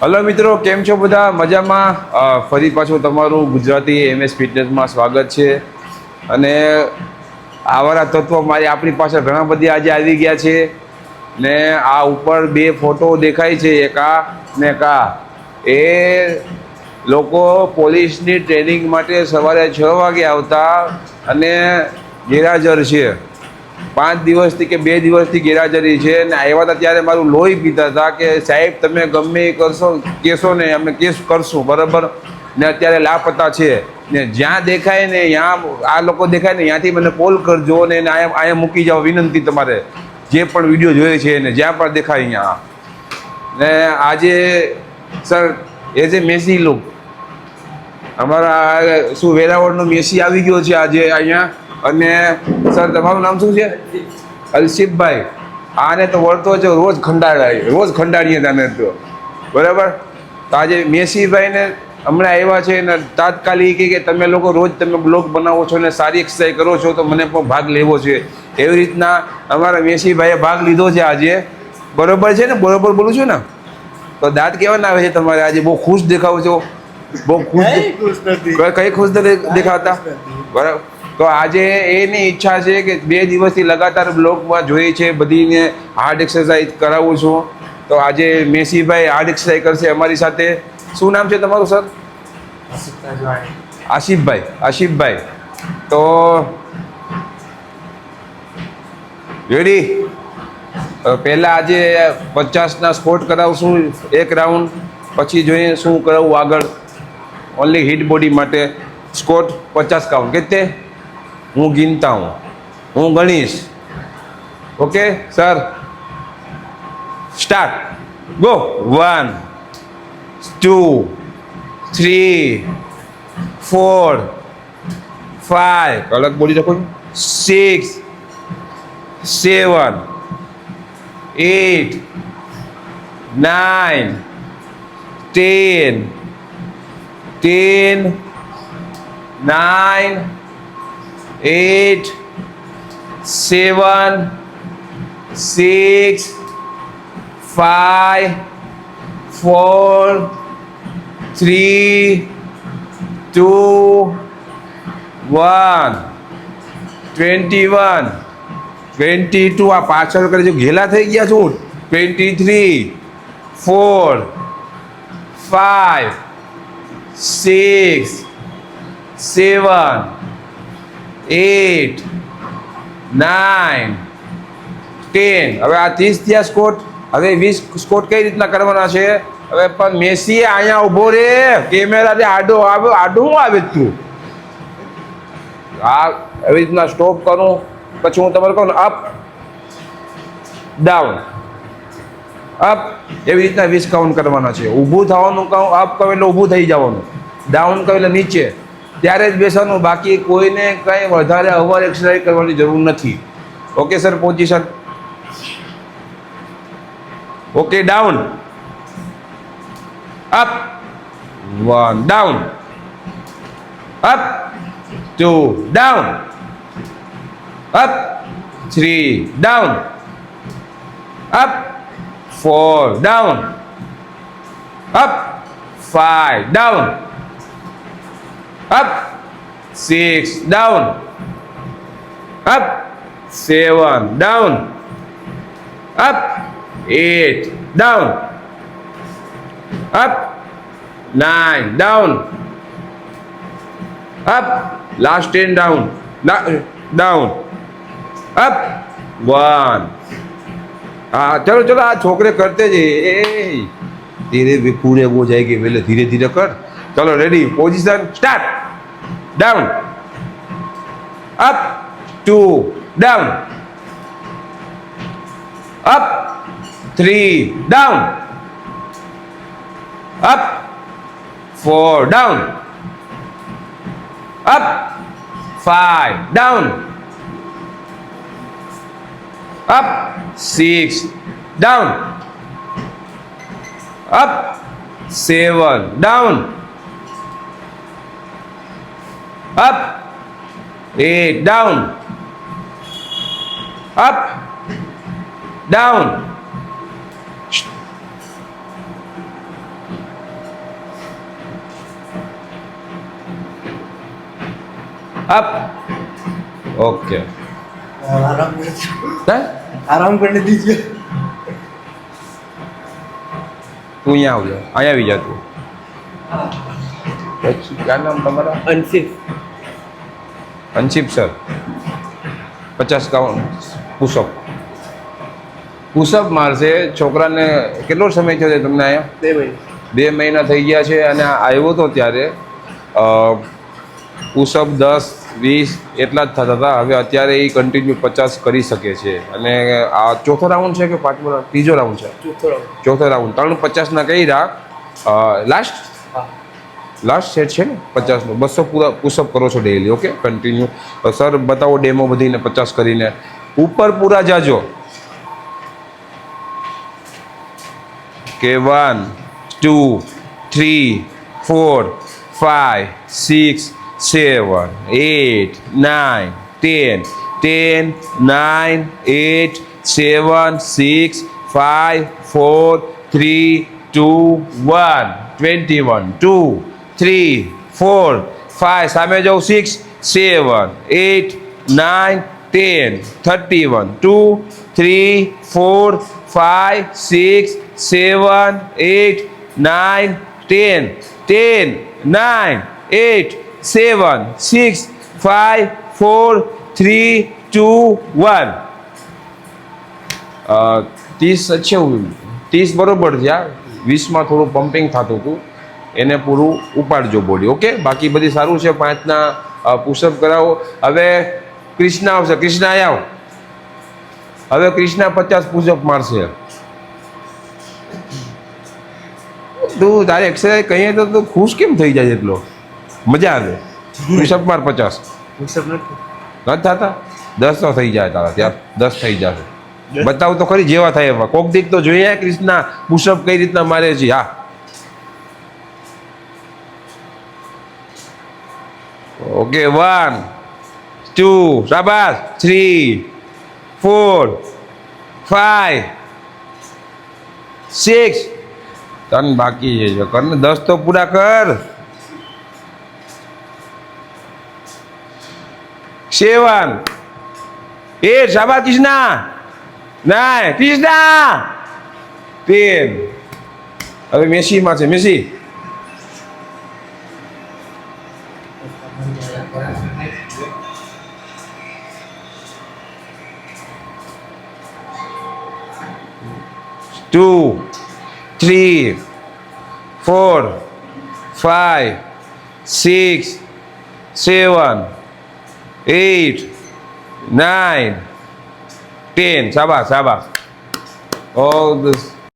Hello મિત્રો, કેમ છો બધા? મજામાં? ફરી પાછું તમારું ગુજરાતી MS ફિટનેસમાં સ્વાગત છે. અને આવારા તત્વો આપણી પાસે ઘણા બધી આજે આવી ગયા છે. ને આ ઉપર બે ફોટો દેખાય છે, એક આ ને એક આ. એ લોકો પોલીસની ટ્રેનિંગ માટે સવારે 6 વાગે આવતા અને ગેરહાજર છે. 5 દિવસથી કે 2 દિવસથી ગેરહાજરી છે. ને આવ્યા હતા ત્યારે મારું લોહી પીતા હતા કે સાહેબ તમે ગમે એ કરશો, કહેશો ને અમે કેસ કરશું, બરાબર. ને અત્યારે લાપતા છે. ને જ્યાં દેખાય ને ત્યાં આ લોકો દેખાય ને ત્યાંથી મને કોલ કરજો ને અહીંયા મૂકી જાઓ, વિનંતી તમારે. જે પણ વિડીયો જોઈએ છે ને જ્યાં પણ દેખાય અહીંયા. ને આજે sir as a messy look અમારા શું વેરાવળનો મેસી આવી ગયો છે આજે અહીંયા. અને સર તમારું નામ શું છે? અલશિફભાઈ. આને તો વળતો છે, રોજ ખંડાડીએ તને તો, બરાબર. તો આજે મેસીભાઈને હમણાં આવ્યા છે ને તાત્કાલિક કે તમે લોકો રોજ તમે બ્લોગ બનાવો છો ને સારી એક્સરસાઇઝ કરો છો તો મને પણ ભાગ લેવો છે. એવી રીતના અમારા મેસીભાઈએ ભાગ લીધો છે આજે, બરોબર છે ને? બરોબર બોલું છું ને? તો દાંત કેવા ના આવે છે તમારે? આજે બહુ ખુશ દેખાવ છો, બહુ ખુશ. કઈ ખુશ દેખાતા? બરાબર. તો આજે એની ઈચ્છા છે કે 2 દિવસથી લગાતાર બ્લોગમાં જોઈએ છે, બધીને હાર્ડ એક્સરસાઇઝ કરાવું છું. તો આજે મેસીભાઈ હાર્ડ એક્સરસાઇઝ કરશે અમારી સાથે. શું નામ છે તમારું સર? આશિફભાઈ. તો રેડી? પહેલાં આજે 50ના સ્કોટ કરાવશું 1 રાઉન્ડ, પછી જોઈએ શું કરાવવું આગળ. ઓનલી હિટ બોડી માટે સ્કોટ 50 કાઉન્ટ. કેટલે? હું ગીનતા હું ગણીશ. Okay sir, start. ગો. 1 2 3 4 5, અલગ બોડી રાખો. 6 7 8 9 10 9 8 7 6 5 4 3 2 1 21 22. આ પાછળ કરી જો ઘેલા થઈ ગયા છું. 23 4 5 6 7 8 9 10. હવે આ 30 થયા સ્કોટ. હવે 20 સ્કોટ કઈ રીતના કરવાના છે? હવે પણ મેસી અહીંયા ઊભો રે, કેમેરાથી આડો હું આવે તું? આ એવી રીતના સ્ટોપ કરું, પછી હું તમારે કહું અપ ડાઉન અપ, એવી રીતના 20 કાઉન્ટ કરવાના છે. ઊભું થવાનું કહું, અપ કહું એટલે ઊભું થઈ જવાનું, ડાઉન કહું એટલે નીચે, ત્યારે જ બેસવાનું. બાકી કોઈને કંઈ વધારે ઓવર એક્સરસાઇઝ કરવાની જરૂર નથી. Okay sir, position okay. Down up 1 down up 2 down up 3 down up 4 down up 5 down up 6 down up 7 down up 8 down up 9 down up last 10 down down up 1. हाँ चलो चलो, आज छोकरे करते जी धीरे भी पूरे वो जाएगी, पहले धीरे धीरे कर. चलो ready, position start. Down up 2 down up 3 down up 4 down up 5 down up 6 down up 7 down up 8 down up down up okay आराम हैं? करने दीजिए। તું અહીંયા આવજો અહીંયા આવી જા તું પછી ક્યાં નામ તમારા अंशित અંશિપ સર 50 કાઉન્ટ પુશઅપ પુશઅપ મારશે છોકરાને કેટલો સમય થયો છે તમને અહીંયા 2 महीने 2 મહિના થઈ ગયા છે અને આવ્યો હતો ત્યારે પુશઅપ 10-20 એટલા જ થતા હતા હવે અત્યારે એ કન્ટિન્યુ 50 કરી શકે છે અને આ ચોથો રાઉન્ડ છે કે પાંચમો ત્રીજો રાઉન્ડ છે ચોથો રાઉન્ડ 350ના કઈ રાખ લાસ્ટ हाँ લાસ્ટ સેટ છે ને 50નો 200 પૂરા પુશઅપ કરો છો ડેઈલી ઓકે કન્ટિન્યુ સર બતાવો ડેમો બધીને 50 કરીને ઉપર પૂરા જાજો કે 1 2 3 4 5 6 7 8 9 10 10 9 8 7 6 5 4 3 2 1 21 2 3 4 5 સામે જાઓ 6 7 8 9 10 31 2 3 4 5 6 7 8 9 10 10 9 8 7 6 5 4 3 2 1 30 છે 30 બરોબર છે યાર 20માં થોડું પમ્પિંગ થતું હતું એને પૂરું ઉપાડજો બોડી ઓકે બાકી બધી સારું છે 5ના પુશઅપ કરાવો હવે કૃષ્ણા આવશે કૃષ્ણા આવ હવે કૃષ્ણા 50 પુશઅપ મારશે તું તારે એક્સરસાઇઝ કહીએ તો તું ખુશ કેમ થઈ જાય એટલો મજા આવે પુશઅપ માર 50 पुशअप नहीं નથી થતા 10 તો થઈ જાય તારા ત્યાં 10 થઈ જશે બતાવ તો ખરી જેવા થાય એવા કોક દીક તો જોઈએ કૃષ્ણા પુશઅપ કઈ રીતના મારે છે હા ઓકે 1 2 શાબાશ 3 4 5 6 તન બાકી છે કર ને 10 તો પૂરા કર 7 8 શાબાશ કૃષ્ણા 9 કૃષ્ણા 10 હવે મેસીમાં છે મેસી two, 3, 4, 5, 6, 7, 8, 9, 10 શાબાશ શાબાશ all this